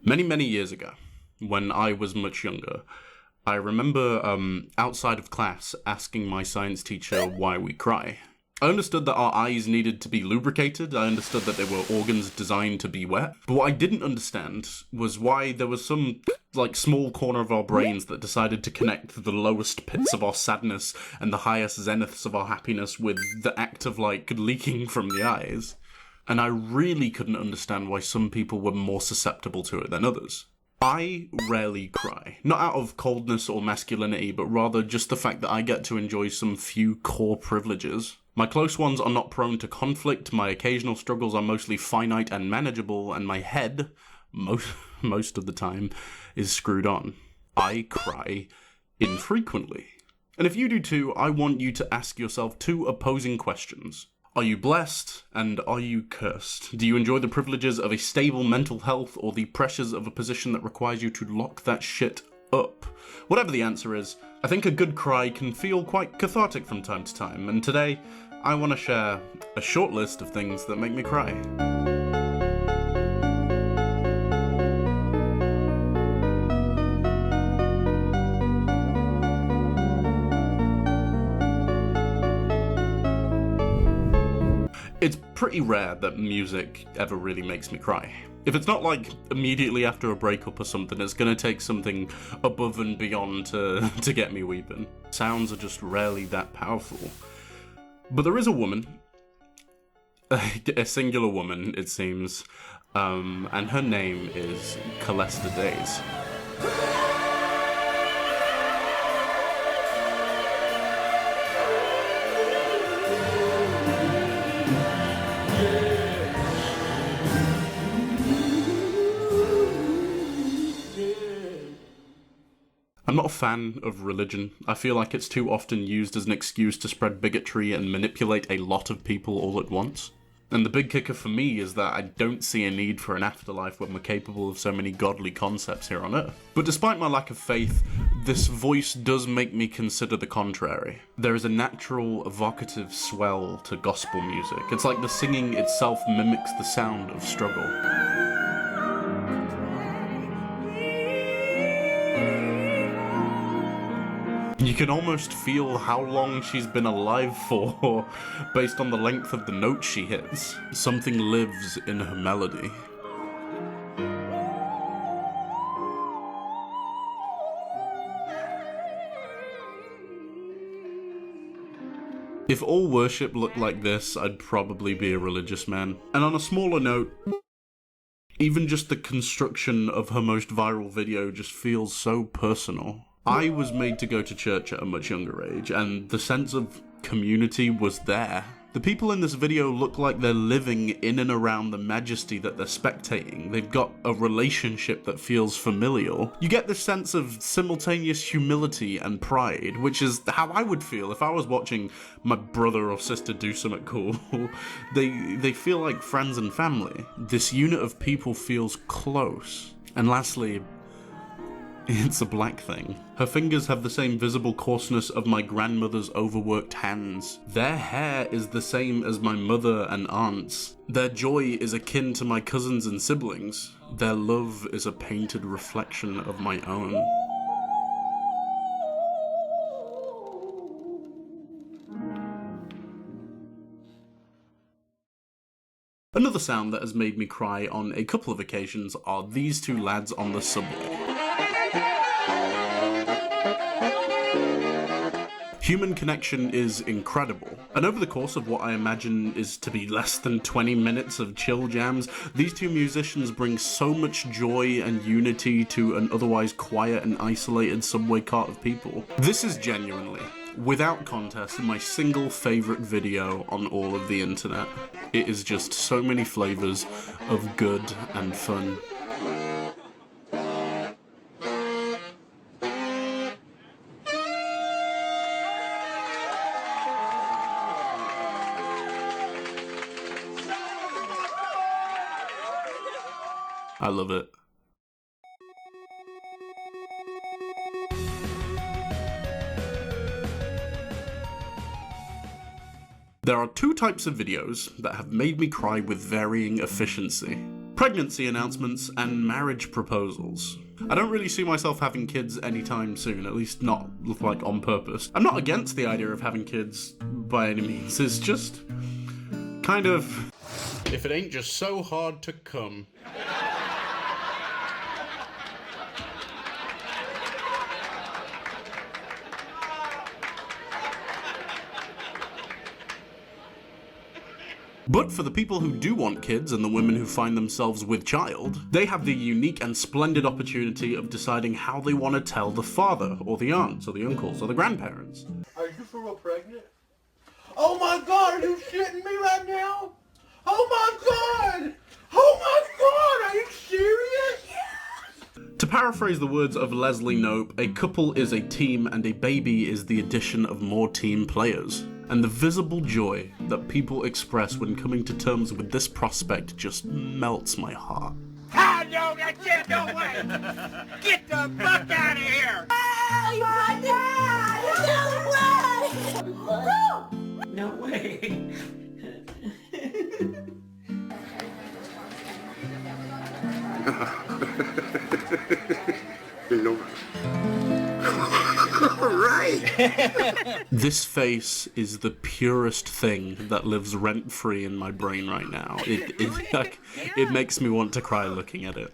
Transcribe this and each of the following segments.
Many, many years ago, when I was much younger, I remember outside of class asking my science teacher why we cry. I understood that our eyes needed to be lubricated, I understood that they were organs designed to be wet, but what I didn't understand was why there was some, small corner of our brains that decided to connect the lowest pits of our sadness and the highest zeniths of our happiness with the act of, leaking from the eyes. And I really couldn't understand why some people were more susceptible to it than others. I rarely cry. Not out of coldness or masculinity, but rather just the fact that I get to enjoy some few core privileges. My close ones are not prone to conflict, my occasional struggles are mostly finite and manageable, and my head, most of the time, is screwed on. I cry infrequently. And if you do too, I want you to ask yourself two opposing questions. Are you blessed, and are you cursed? Do you enjoy the privileges of a stable mental health, or the pressures of a position that requires you to lock that shit up? Whatever the answer is, I think a good cry can feel quite cathartic from time to time, and today, I want to share a short list of things that make me cry. It's pretty rare that music ever really makes me cry. If it's not immediately after a breakup or something, it's gonna take something above and beyond to get me weeping. Sounds are just rarely that powerful. But there is a woman, a singular woman, it seems, and her name is Callista Days. I'm not a fan of religion. I feel like it's too often used as an excuse to spread bigotry and manipulate a lot of people all at once. And the big kicker for me is that I don't see a need for an afterlife when we're capable of so many godly concepts here on Earth. But despite my lack of faith, this voice does make me consider the contrary. There is a natural, evocative swell to gospel music. It's like the singing itself mimics the sound of struggle. You can almost feel how long she's been alive for, based on the length of the notes she hits. Something lives in her melody. If all worship looked like this, I'd probably be a religious man. And on a smaller note, even just the construction of her most viral video just feels so personal. I was made to go to church at a much younger age, and the sense of community was there. The people in this video look like they're living in and around the majesty that they're spectating. They've got a relationship that feels familial. You get this sense of simultaneous humility and pride, which is how I would feel if I was watching my brother or sister do something cool. They feel like friends and family. This unit of people feels close. And lastly, it's a black thing. Her fingers have the same visible coarseness of my grandmother's overworked hands. Their hair is the same as my mother and aunt's. Their joy is akin to my cousins and siblings. Their love is a painted reflection of my own. Another sound that has made me cry on a couple of occasions are these two lads on the subway. Human connection is incredible, and over the course of what I imagine is to be less than 20 minutes of chill jams, these two musicians bring so much joy and unity to an otherwise quiet and isolated subway cart of people. This is genuinely, without contest, my single favourite video on all of the internet. It is just so many flavours of good and fun. I love it. There are two types of videos that have made me cry with varying efficiency. pregnancy announcements, and marriage proposals. I don't really see myself having kids anytime soon, at least not like on purpose. I'm not against the idea of having kids by any means, it's just kind of, if it ain't just so hard to come. But for the people who do want kids and the women who find themselves with child, they have the unique and splendid opportunity of deciding how they want to tell the father, or the aunts, or the uncles, or the grandparents. Are you for real pregnant? Oh my God, are you shitting me right now? Oh my God! Oh my God, are you serious? To paraphrase the words of Leslie Knope, a couple is a team and a baby is the addition of more team players. And the visible joy that people express when coming to terms with this prospect just melts my heart. Ah, no, that shit, no way! Get the fuck out of here! Oh, my God! No way! No. Right! This face is the purest thing that lives rent-free in my brain right now. It makes me want to cry looking at it.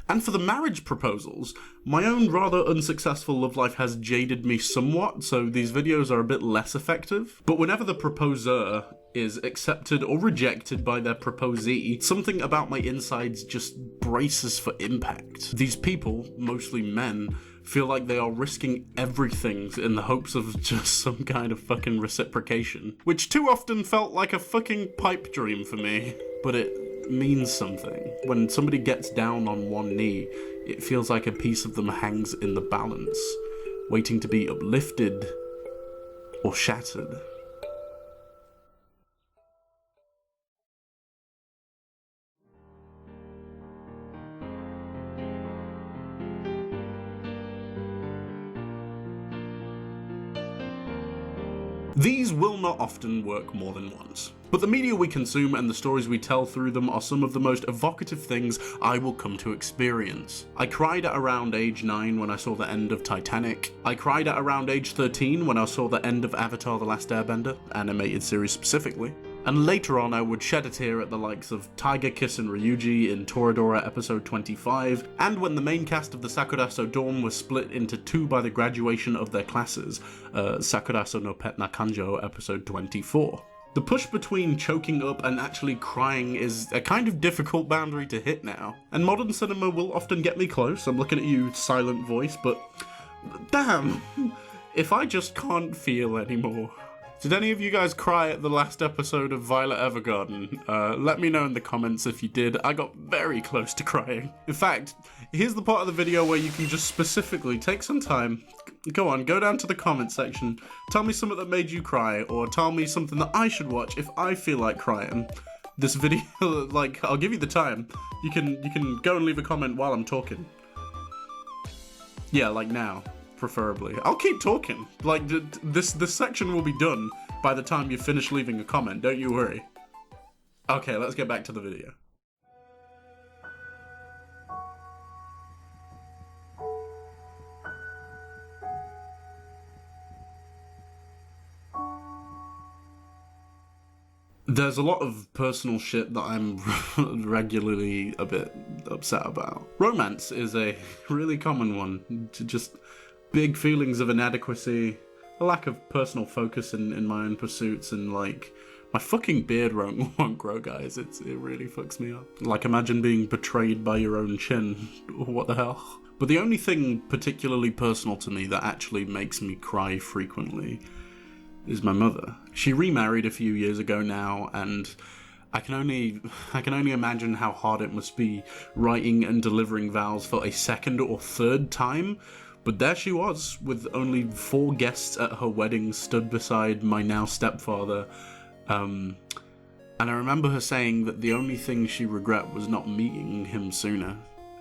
And for the marriage proposals, my own rather unsuccessful love life has jaded me somewhat, so these videos are a bit less effective. But whenever the proposer is accepted or rejected by their proposee, something about my insides just braces for impact. These people, mostly men, feel like they are risking everything in the hopes of just some kind of fucking reciprocation, which too often felt like a fucking pipe dream for me. But it means something. When somebody gets down on one knee, it feels like a piece of them hangs in the balance, waiting to be uplifted or shattered. These will not often work more than once, but the media we consume and the stories we tell through them are some of the most evocative things I will come to experience. I cried at around age 9 when I saw the end of Titanic. I cried at around age 13 when I saw the end of Avatar: The Last Airbender, animated series specifically. And later on I would shed a tear at the likes of Tiger Kiss and Ryuji in Toradora episode 25, and when the main cast of the Sakuraso Dorm was split into two by the graduation of their classes, Sakuraso no Pet na Kanjo episode 24. The push between choking up and actually crying is a kind of difficult boundary to hit now, and modern cinema will often get me close. I'm looking at you, silent voice, but damn, if I just can't feel anymore. Did any of you guys cry at the last episode of Violet Evergarden? Let me know in the comments if you did. I got very close to crying. In fact, here's the part of the video where you can just specifically take some time. Go on, go down to the comment section. Tell me something that made you cry, or tell me something that I should watch if I feel like crying. This video, like, I'll give you the time. You can go and leave a comment while I'm talking. Yeah, like now. Preferably. I'll keep talking. Like, this section will be done by the time you finish leaving a comment, don't you worry. Okay, let's get back to the video. There's a lot of personal shit that I'm regularly a bit upset about. Romance is a really common one. Just big feelings of inadequacy, a lack of personal focus in my own pursuits, and like, my fucking beard won't grow, guys. It really fucks me up. Like, imagine being betrayed by your own chin. What the hell? But the only thing particularly personal to me that actually makes me cry frequently is my mother. She remarried a few years ago now, and I can only imagine how hard it must be writing and delivering vows for a second or third time. But there she was, with only 4 guests at her wedding stood beside my now stepfather. And I remember her saying that the only thing she regret was not meeting him sooner.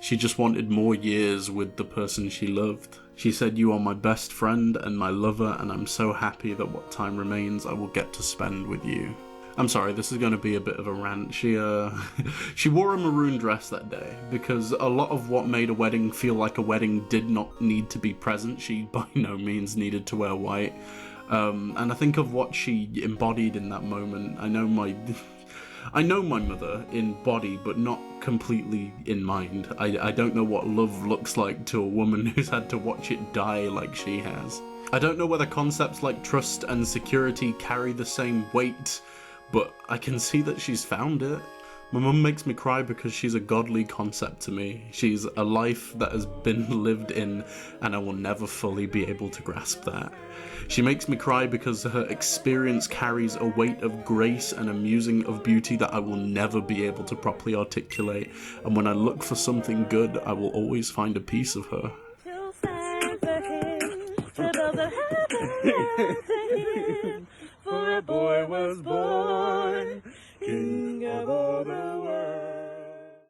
She just wanted more years with the person she loved. She said, "You are my best friend and my lover, and I'm so happy that what time remains I will get to spend with you." I'm sorry, this is going to be a bit of a rant. She wore a maroon dress that day because a lot of what made a wedding feel like a wedding did not need to be present. She by no means needed to wear white. And I think of what she embodied in that moment. I know my mother in body, but not completely in mind. I don't know what love looks like to a woman who's had to watch it die like she has. I don't know whether concepts like trust and security carry the same weight, but I can see that she's found it. My mum makes me cry because she's a godly concept to me. She's a life that has been lived in, and I will never fully be able to grasp that. She makes me cry because her experience carries a weight of grace and a musing of beauty that I will never be able to properly articulate, and when I look for something good, I will always find a piece of her. For a boy was born.